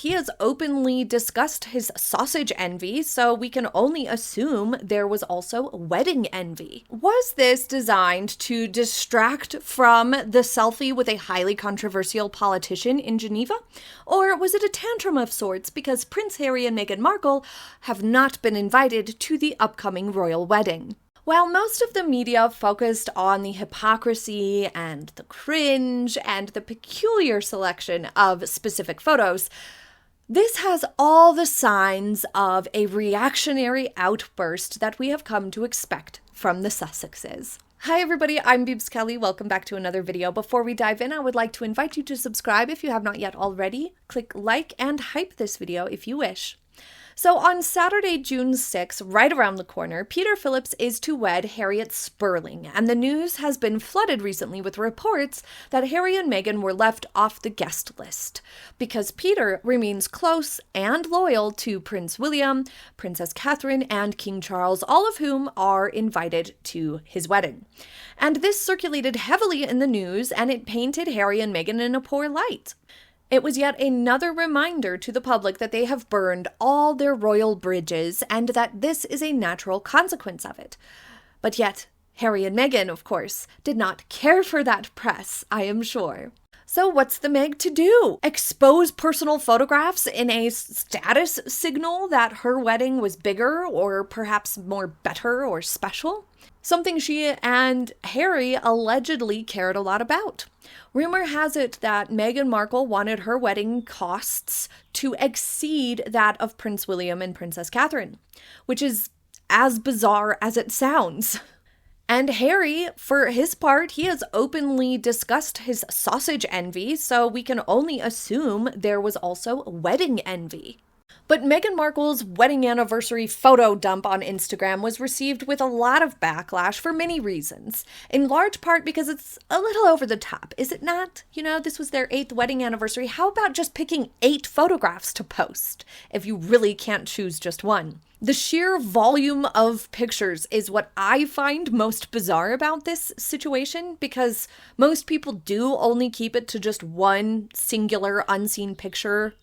He has openly discussed his sausage envy, so we can only assume there was also wedding envy. Was this designed to distract from the selfie with a highly controversial politician in Geneva? Or was it a tantrum of sorts because Prince Harry and Meghan Markle have not been invited to the upcoming royal wedding? While most of the media focused on the hypocrisy and the cringe and the peculiar selection of specific photos, this has all the signs of a reactionary outburst that we have come to expect from the Sussexes. Hi everybody, I'm Beebs Kelly. Welcome back to another video. Before we dive in, I would like to invite you to subscribe if you have not yet already. Click like and hype this video if you wish. So on Saturday, June 6th, right around the corner, Peter Phillips is to wed Harriet Sperling, and the news has been flooded recently with reports that Harry and Meghan were left off the guest list because Peter remains close and loyal to Prince William, Princess Catherine, and King Charles, all of whom are invited to his wedding. And this circulated heavily in the news, and it painted Harry and Meghan in a poor light. It was yet another reminder to the public that they have burned all their royal bridges and that this is a natural consequence of it. But yet, Harry and Meghan, of course, did not care for that press, I am sure. So what's the Meg to do? Expose personal photographs in a status signal that her wedding was bigger or perhaps more better or special? Something she and Harry allegedly cared a lot about. Rumor has it that Meghan Markle wanted her wedding costs to exceed that of Prince William and Princess Catherine, which is as bizarre as it sounds. And Harry, for his part, he has openly discussed his sausage envy, so we can only assume there was also wedding envy. But Meghan Markle's wedding anniversary photo dump on Instagram was received with a lot of backlash for many reasons, in large part because it's a little over the top, is it not? You know, this was their 8th wedding anniversary. How about just picking 8 photographs to post if you really can't choose just one? The sheer volume of pictures is what I find most bizarre about this situation, because most people do only keep it to just one singular unseen picture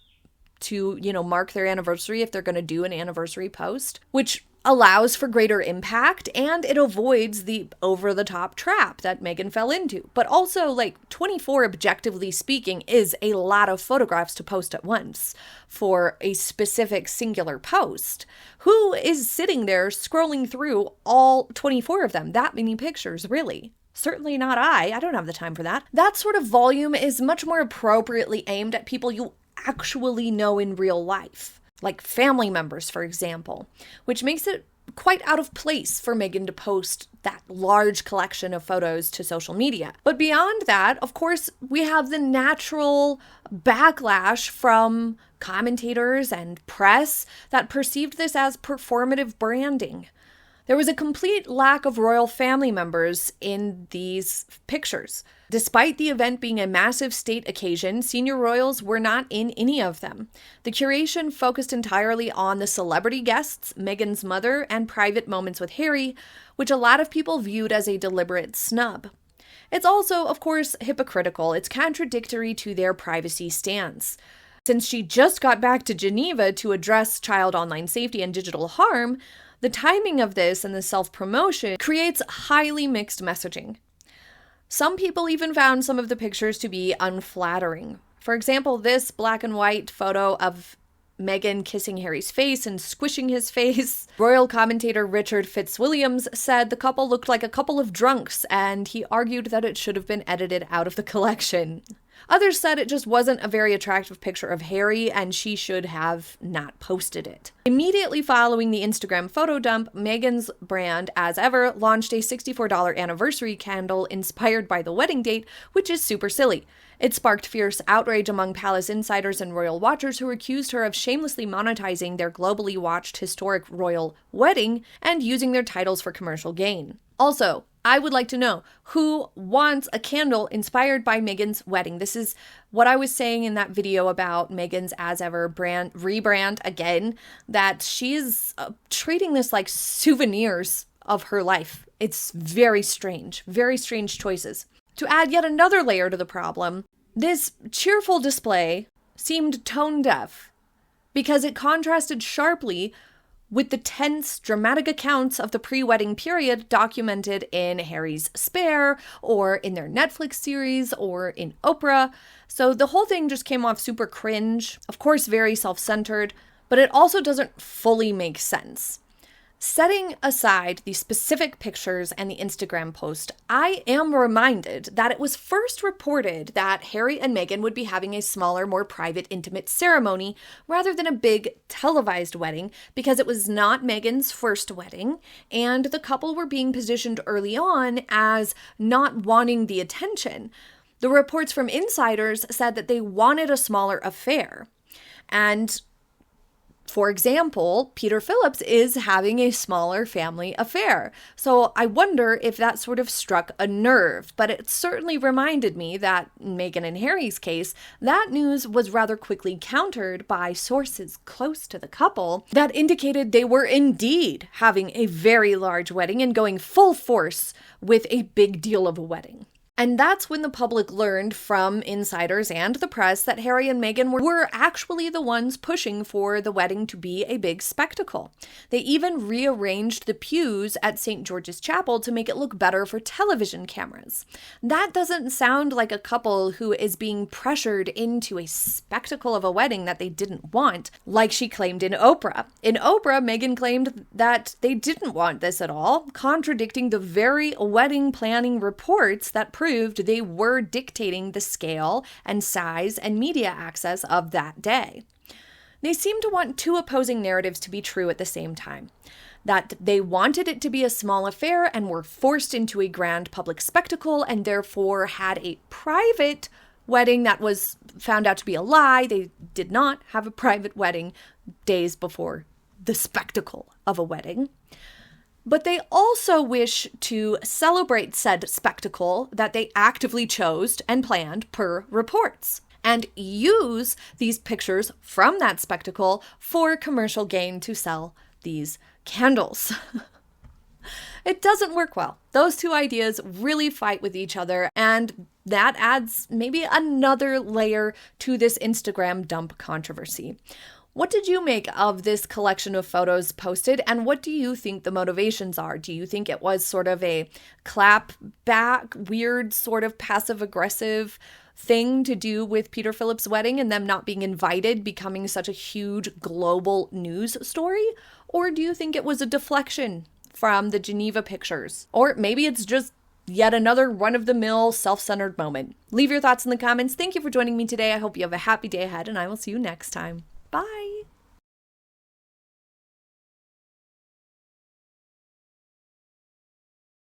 to, mark their anniversary if they're going to do an anniversary post, which allows for greater impact and it avoids the over-the-top trap that Meghan fell into. But also, 24, objectively speaking, is a lot of photographs to post at once for a specific singular post. Who is sitting there scrolling through all 24 of them? That many pictures, really? Certainly not I. I don't have the time for that. That sort of volume is much more appropriately aimed at people you actually know in real life, like family members, for example, which makes it quite out of place for Meghan to post that large collection of photos to social media. But beyond that, of course, we have the natural backlash from commentators and press that perceived this as performative branding. There was a complete lack of royal family members in these pictures. Despite the event being a massive state occasion, senior royals were not in any of them. The curation focused entirely on the celebrity guests, Meghan's mother, and private moments with Harry, which a lot of people viewed as a deliberate snub. It's also, of course, hypocritical. It's contradictory to their privacy stance. Since she just got back to Geneva to address child online safety and digital harm, the timing of this and the self-promotion creates highly mixed messaging. Some people even found some of the pictures to be unflattering. For example, this black and white photo of Meghan kissing Harry's face and squishing his face. Royal commentator Richard Fitzwilliams said the couple looked like a couple of drunks, and he argued that it should have been edited out of the collection. Others said it just wasn't a very attractive picture of Harry and she should have not posted it. Immediately following the Instagram photo dump, Meghan's brand, as ever, launched a $64 anniversary candle inspired by the wedding date, which is super silly. It sparked fierce outrage among palace insiders and royal watchers who accused her of shamelessly monetizing their globally watched historic royal wedding and using their titles for commercial gain. Also, I would like to know who wants a candle inspired by Meghan's wedding. This is what I was saying in that video about Meghan's as ever rebrand again, that she's treating this like souvenirs of her life. It's very strange choices. To add yet another layer to the problem, this cheerful display seemed tone deaf because it contrasted sharply with the tense, dramatic accounts of the pre-wedding period documented in Harry's Spare, or in their Netflix series, or in Oprah. So the whole thing just came off super cringe, of course very self-centered, but it also doesn't fully make sense. Setting aside the specific pictures and the Instagram post, I am reminded that it was first reported that Harry and Meghan would be having a smaller, more private, intimate ceremony rather than a big televised wedding because it was not Meghan's first wedding, and the couple were being positioned early on as not wanting the attention. The reports from insiders said that they wanted a smaller affair. And for example, Peter Phillips is having a smaller family affair. So I wonder if that sort of struck a nerve, but it certainly reminded me that in Meghan and Harry's case, that news was rather quickly countered by sources close to the couple that indicated they were indeed having a very large wedding and going full force with a big deal of a wedding. And that's when the public learned from insiders and the press that Harry and Meghan were actually the ones pushing for the wedding to be a big spectacle. They even rearranged the pews at St. George's Chapel to make it look better for television cameras. That doesn't sound like a couple who is being pressured into a spectacle of a wedding that they didn't want, like she claimed in Oprah. In Oprah, Meghan claimed that they didn't want this at all, contradicting the very wedding planning reports that proved they were dictating the scale and size and media access of that day. They seem to want two opposing narratives to be true at the same time. That they wanted it to be a small affair and were forced into a grand public spectacle and therefore had a private wedding that was found out to be a lie. They did not have a private wedding days before the spectacle of a wedding. But they also wish to celebrate said spectacle that they actively chose and planned per reports, and use these pictures from that spectacle for commercial gain to sell these candles. It doesn't work well. Those two ideas really fight with each other, and that adds maybe another layer to this Instagram dump controversy. What did you make of this collection of photos posted, and what do you think the motivations are? Do you think it was sort of a clap back, weird sort of passive-aggressive thing to do with Peter Phillips' wedding and them not being invited becoming such a huge global news story? Or do you think it was a deflection from the Geneva pictures? Or maybe it's just yet another run-of-the-mill self-centered moment. Leave your thoughts in the comments. Thank you for joining me today. I hope you have a happy day ahead, and I will see you next time. Bye.